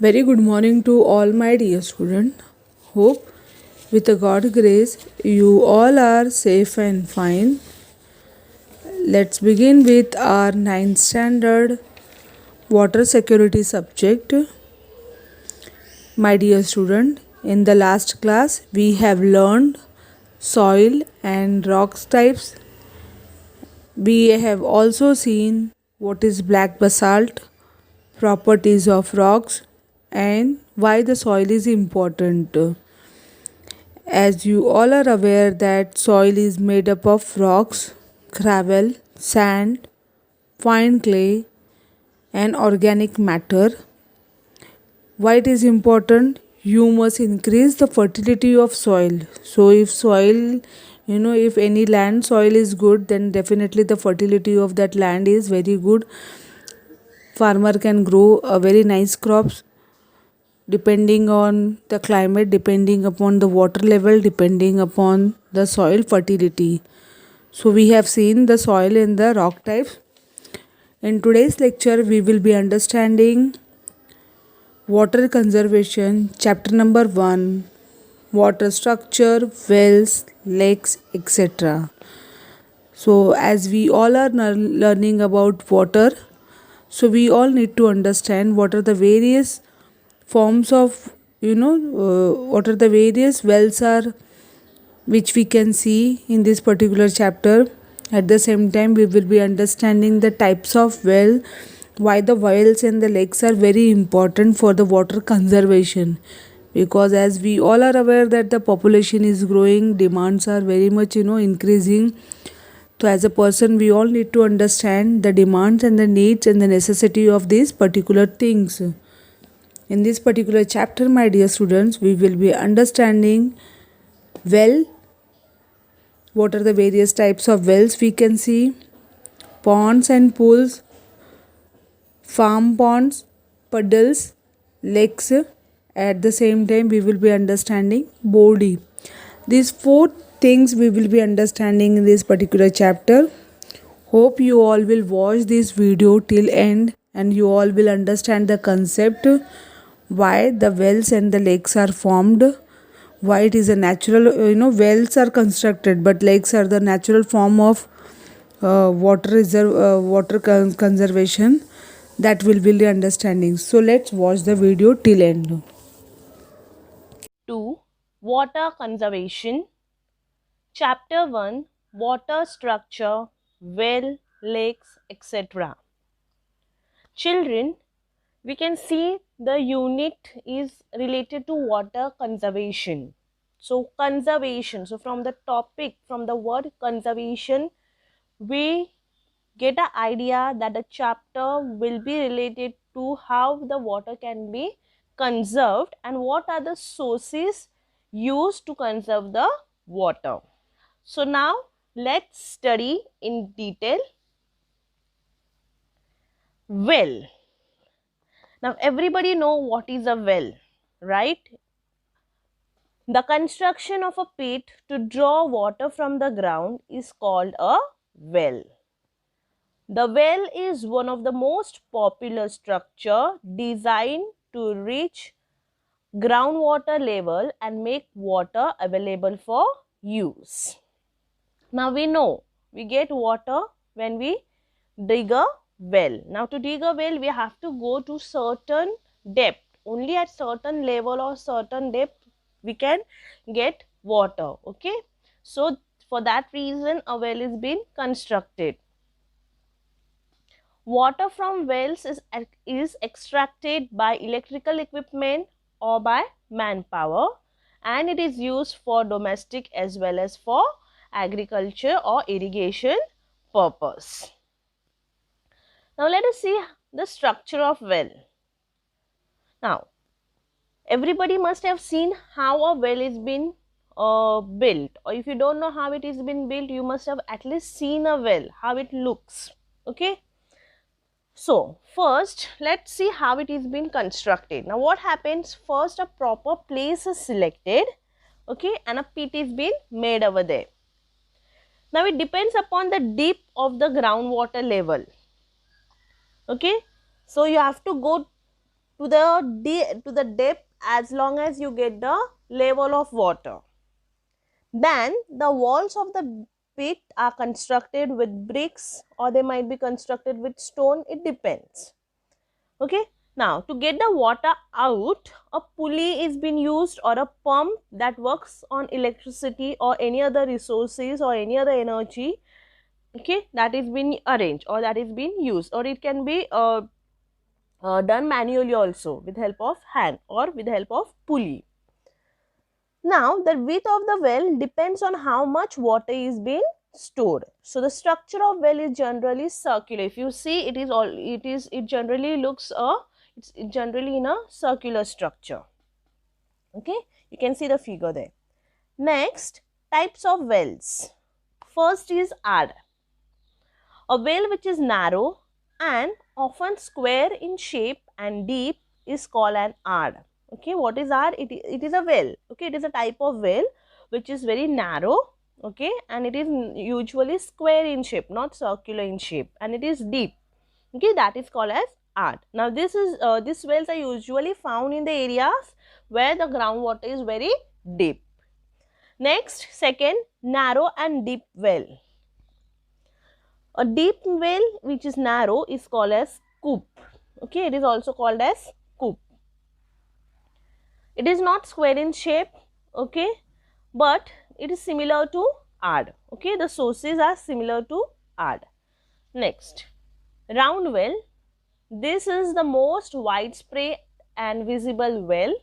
Very good morning to all my dear students. Hope with the God grace you all are safe and fine. Let's begin with our ninth standard water security subject. My dear student, in the last class we have learned soil and rocks types. We have also seen what is black basalt, properties of rocks, and why the soil is important. As you all are aware that soil is made up of rocks, gravel, sand, fine clay and organic matter. Why it is important? Humus increase the fertility of soil. So if soil, if any land soil is good, then definitely the fertility of that land is very good. Farmer can grow a very nice crops depending on the climate, depending upon the water level, depending upon the soil fertility. So we have seen the soil and the rock types. In today's lecture we will be understanding water conservation, chapter number 1, water structure, wells, lakes, etc. So as we all are learning about water, so we all need to understand what are the various forms of what are the various wells are which we can see in this particular chapter. At the same time we will be understanding the types of well, why the wells and the lakes are very important for the water conservation, because as we all are aware that the population is growing, demands are very much increasing. So as a person we all need to understand the demands and the needs and the necessity of these particular things. In this particular chapter, my dear students, we will be understanding well, what are the various types of wells we can see, ponds and pools, farm ponds, puddles, lakes. At the same time we will be understanding body. These four things we will be understanding in this particular chapter. Hope you all will watch this video till end and you all will understand the concept, why the wells and the lakes are formed, why it is a natural, wells are constructed but lakes are the natural form of water reserve, conservation. That will be the understanding. So let's watch the video till end. 2. Water conservation. Chapter 1. Water structure, well, lakes, etc. Children, we can see the unit is related to water conservation. So conservation, so from the topic, from the word conservation, we get an idea that the chapter will be related to how the water can be conserved and what are the sources used to conserve the water. So now let's study in detail. Well. Now everybody know what is a well, right? The construction of a pit to draw water from the ground is called a well. The well is one of the most popular structure designed to reach groundwater level and make water available for use. Now we know we get water when we dig a well. Now to dig a well we have to go to certain depth. Only at certain level or certain depth we can get water. Okay. So for that reason a well is being constructed. Water from wells is extracted by electrical equipment or by manpower, and it is used for domestic as well as for agriculture or irrigation purpose. Now let us see the structure of well. Now everybody must have seen how a well is been built, or if you don't know how it is been built, you must have at least seen a well, how it looks. Okay. So first let's see how it is being constructed. Now what happens, first a proper place is selected, okay, and a pit is being made over there. Now it depends upon the depth of the groundwater level. Okay, so you have to go to the depth as long as you get the level of water. Then the walls of the pit are constructed with bricks, or they might be constructed with stone, it depends. Okay, now to get the water out, a pulley is being used, or a pump that works on electricity or any other resources or any other energy, okay, that is being arranged or that is being used, or it can be done manually also with help of hand or with help of pulley. Now the width of the well depends on how much water is being stored. So the structure of well is generally circular. If you see, it generally looks it's generally in a circular structure. Okay, you can see the figure there. Next, types of wells. First is ad. A well which is narrow and often square in shape and deep is called an ad. Okay, what is ad? It is a well. Okay, it is a type of well which is very narrow. Okay, and it is usually square in shape, not circular in shape, and it is deep. Okay, that is called as ad. Now these wells are usually found in the areas where the groundwater is very deep. Next, second, narrow and deep well. A deep well which is narrow is called as coop. Okay, it is also called as coop. It is not square in shape, okay, but it is similar to ad. Okay, the sources are similar to ad. Next, round well. This is the most widespread and visible well.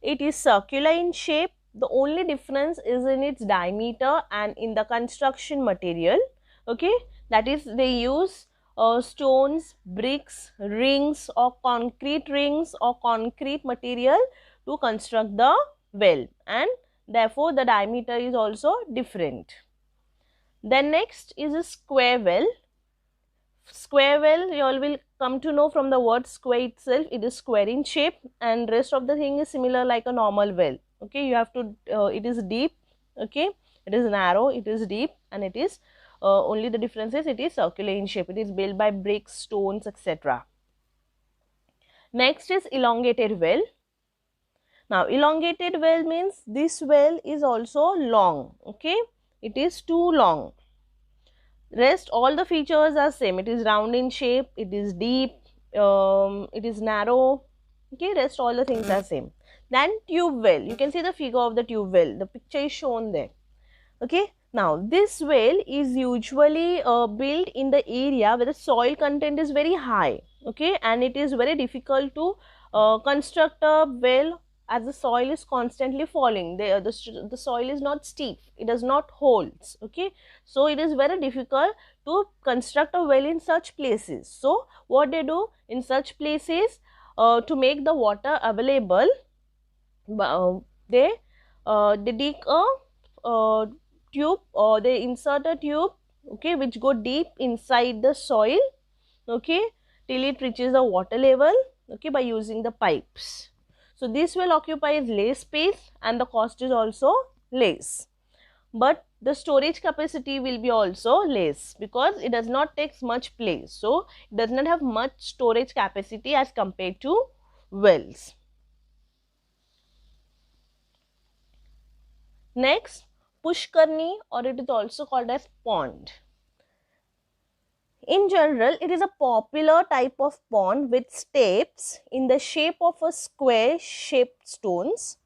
It is circular in shape. The only difference is in its diameter and in the construction material. Okay, that is, they use stones, bricks, rings or concrete material to construct the well, and therefore the diameter is also different. Then next is a square well. Square well, you all will come to know from the word square itself. It is square in shape, and rest of the thing is similar like a normal well. Okay, you have to it is deep. Okay, it is narrow, it is deep, and it is only the difference is it is circular in shape. It is built by bricks, stones, etc. Next is elongated well. Now elongated well means this well is also long. Okay, it is too long. Rest all the features are same. It is round in shape, it is deep, it is narrow. Okay, rest all the things are same. Then tube well. You can see the figure of the tube well. The picture is shown there. Okay, now this well is usually built in the area where the soil content is very high. Okay, and it is very difficult to construct a well as the soil is constantly falling. The soil is not steep, it does not holds. Okay, so it is very difficult to construct a well in such places. So what they do in such places, to make the water available, they dig a tube, or they insert a tube, okay, which go deep inside the soil, okay, till it reaches the water level, okay, by using the pipes. So this will occupy less space and the cost is also less, but the storage capacity will be also less because it does not take much place. So it does not have much storage capacity as compared to wells. Next, pushkarni, or it is also called as pond. In general, it is a popular type of pond with steps in the shape of a square shaped stones.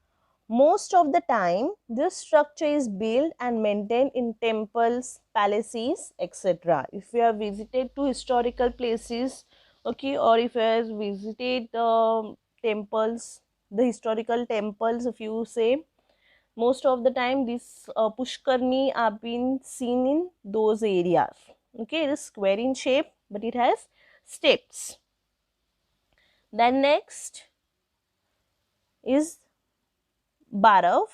Most of the time, this structure is built and maintained in temples, palaces, etc. If you have visited to historical places, okay, or if you have visited temples, the historical temples, if you say, most of the time these pushkarni are being seen in those areas. Okay, it is square in shape, but it has steps. Then next is barav.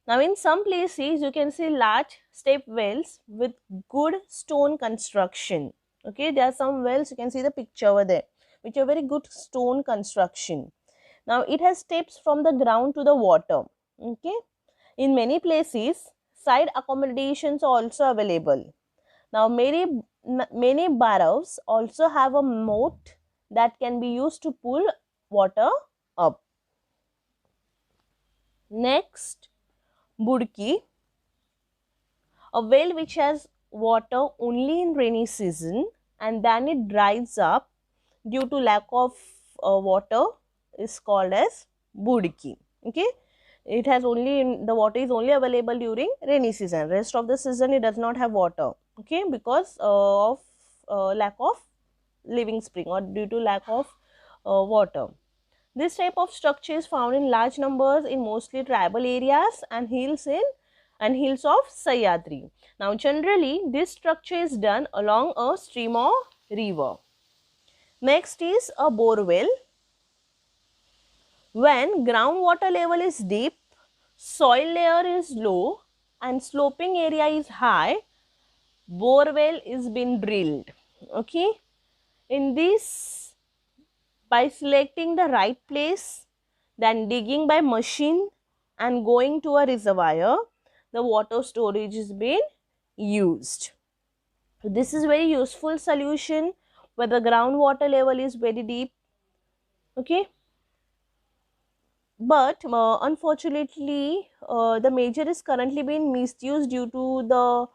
Now in some places you can see large step wells with good stone construction. Okay, there are some wells, you can see the picture over there, which are very good stone construction. Now it has steps from the ground to the water. Okay, in many places side accommodations are also available. Now many baravs also have a moat that can be used to pull water up. Next, Budki, a well which has water only in rainy season and then it dries up due to lack of water is called as Budki. Okay, it has only the water is only available during rainy season. Rest of the season it does not have water. Okay, because of lack of living spring or due to lack of water. This type of structure is found in large numbers in mostly tribal areas and hills of Sahyadri. Now, generally, this structure is done along a stream or river. Next is a bore well. When groundwater level is deep, soil layer is low, and sloping area is high, bore well is being drilled. Okay. In this, by selecting the right place, then digging by machine and going to a reservoir, the water storage is being used. So this is very useful solution where the groundwater level is very deep. Okay, but unfortunately the major is currently being misused due to the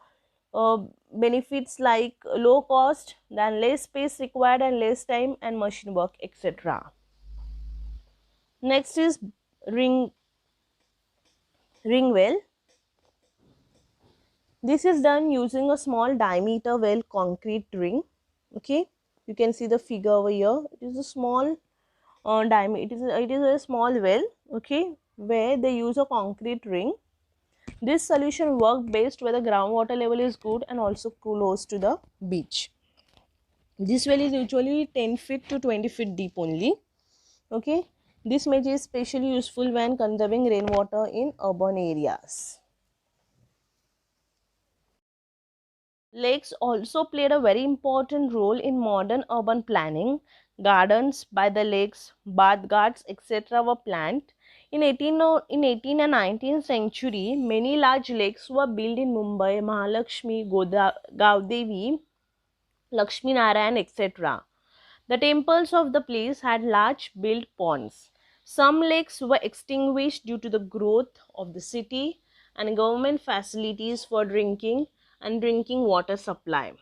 uh, benefits like low cost, then less space required and less time and machine work, etc. Next is ring well. This is done using a small diameter well concrete ring. Okay, you can see the figure over here. It is a small diameter. It is a small well. Okay, where they use a concrete ring. This solution works best where the groundwater level is good and also close to the beach. This well is usually 10 feet to 20 feet deep only. Okay, this measure is especially useful when conserving rainwater in urban areas. Lakes also played a very important role in modern urban planning. Gardens by the lakes, bath ghats, etc. were planned. In 18th and 19th century, many large lakes were built in Mumbai, Mahalakshmi, Gaudevi, Lakshmi Narayan, etc. The temples of the place had large built ponds. Some lakes were extinguished due to the growth of the city and government facilities for drinking water supply.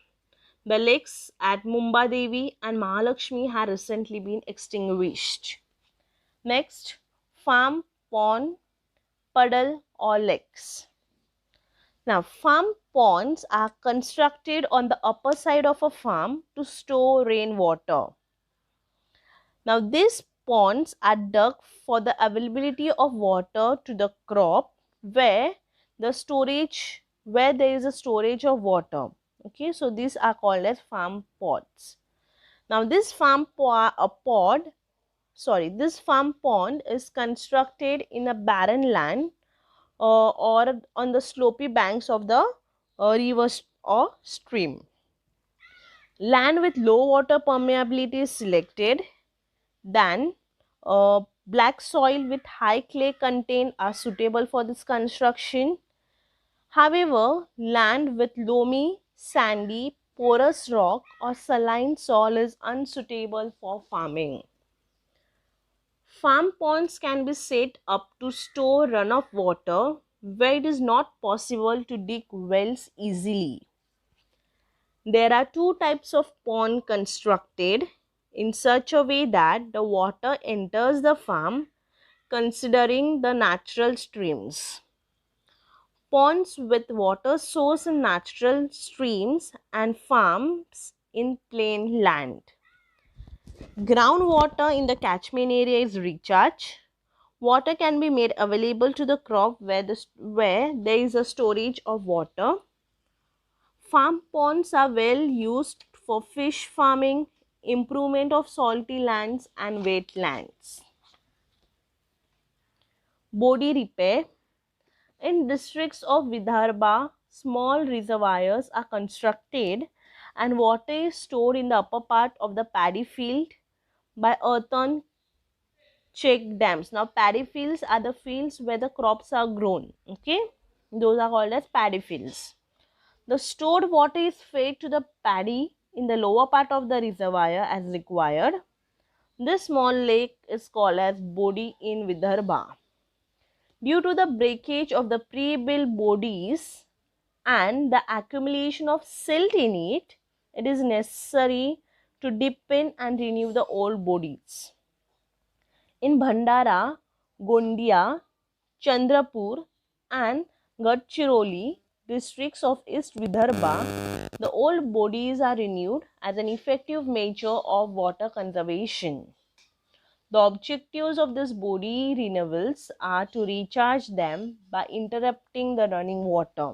The lakes at Mumbai Devi and Mahalakshmi had recently been extinguished. Next, farm, pond, puddle or lakes. Now, farm ponds are constructed on the upper side of a farm to store rainwater. Now, these ponds are dug for the availability of water to the crop where there is a storage of water. Okay, so these are called as farm pods. Now, this farm pond is constructed in a barren land or on the slopy banks of the river or stream. Land with low water permeability is selected. Then, black soil with high clay content are suitable for this construction. However, land with loamy, sandy, porous rock or saline soil is unsuitable for farming. Farm ponds can be set up to store runoff water where it is not possible to dig wells easily. There are two types of pond constructed in such a way that the water enters the farm considering the natural streams. Ponds with water source in natural streams and farms in plain land. Groundwater in the catchment area is recharged. Water can be made available to the crop where there is a storage of water. Farm ponds are well used for fish farming, improvement of salty lands and wetlands. Body repair. In districts of Vidarbha, small reservoirs are constructed and water is stored in the upper part of the paddy field by earthen check dams. Now, paddy fields are the fields where the crops are grown. Okay, those are called as paddy fields. The stored water is fed to the paddy in the lower part of the reservoir as required. This small lake is called as Bodhi in Vidarbha. Due to the breakage of the pre-built bodies and the accumulation of silt in it, it is necessary to dip in and renew the old bodies. In Bhandara, Gondia, Chandrapur, and Gadchiroli districts of East Vidarbha, the old bodies are renewed as an effective measure of water conservation. The objectives of this body renewals are to recharge them by interrupting the running water.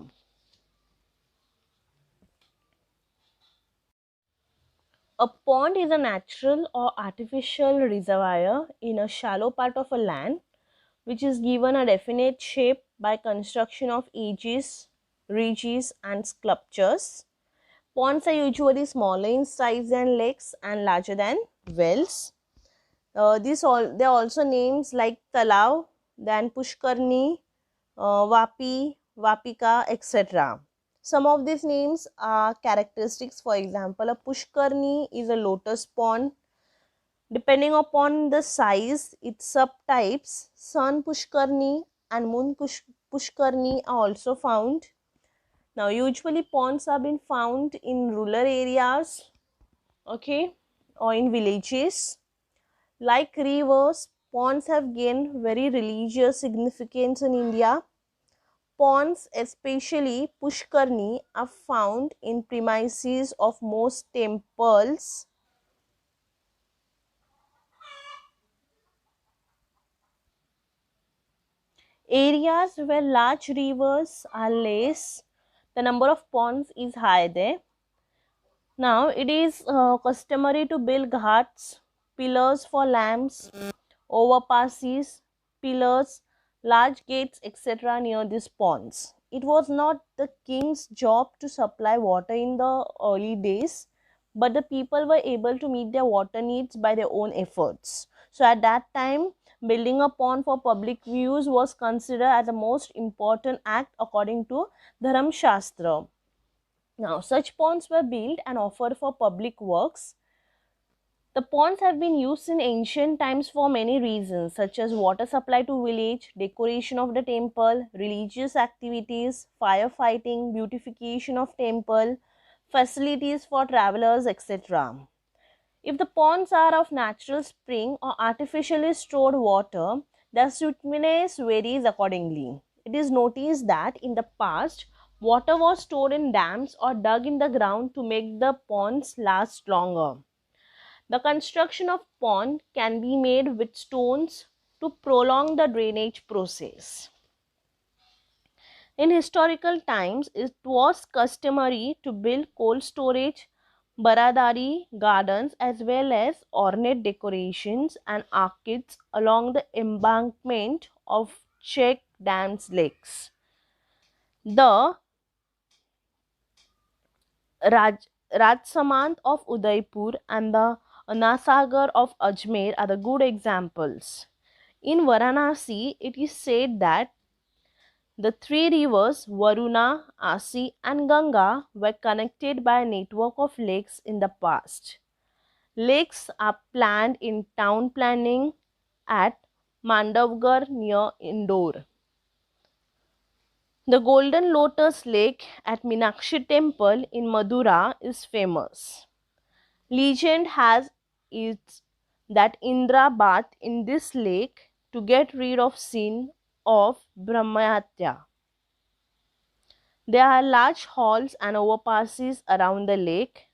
A pond is a natural or artificial reservoir in a shallow part of a land which is given a definite shape by construction of edges, ridges, and sculptures. Ponds are usually smaller in size than lakes and larger than wells. There are also names like Talav, then Pushkarni, Vapi, Vapika, etc. Some of these names are characteristics. For example, a Pushkarni is a lotus pond. Depending upon the size, its subtypes, Sun Pushkarni and Moon Pushkarni are also found. Now, usually ponds have been found in rural areas, okay, or in villages. Like rivers, ponds have gained very religious significance in India. Ponds, especially Pushkarni, are found in premises of most temples. Areas where large rivers are less, the number of ponds is high there. Now, it is customary to build ghats, pillars for lamps, overpasses, pillars, large gates, etc. near these ponds. It was not the king's job to supply water in the early days, but the people were able to meet their water needs by their own efforts. So, at that time, building a pond for public use was considered as the most important act according to Dharam Shastra. Now, such ponds were built and offered for public works. The ponds have been used in ancient times for many reasons, such as water supply to village, decoration of the temple, religious activities, firefighting, beautification of temple, facilities for travelers, etc. If the ponds are of natural spring or artificially stored water, their sweetness varies accordingly. It is noticed that in the past, water was stored in dams or dug in the ground to make the ponds last longer. The construction of pond can be made with stones to prolong the drainage process. In historical times, it was customary to build cold storage, baradari gardens, as well as ornate decorations and arcades along the embankment of check dams lakes. The Rajsamant of Udaipur and the Nasagar of Ajmer are the good examples. In Varanasi, it is said that the three rivers Varuna, Asi, and Ganga were connected by a network of lakes in the past. Lakes are planned in town planning at Mandavgarh near Indore. The Golden Lotus Lake at Meenakshi Temple in Madura is famous. Legend has it that Indra bathed in this lake to get rid of sin of Brahmahatya. There are large halls and overpasses around the lake.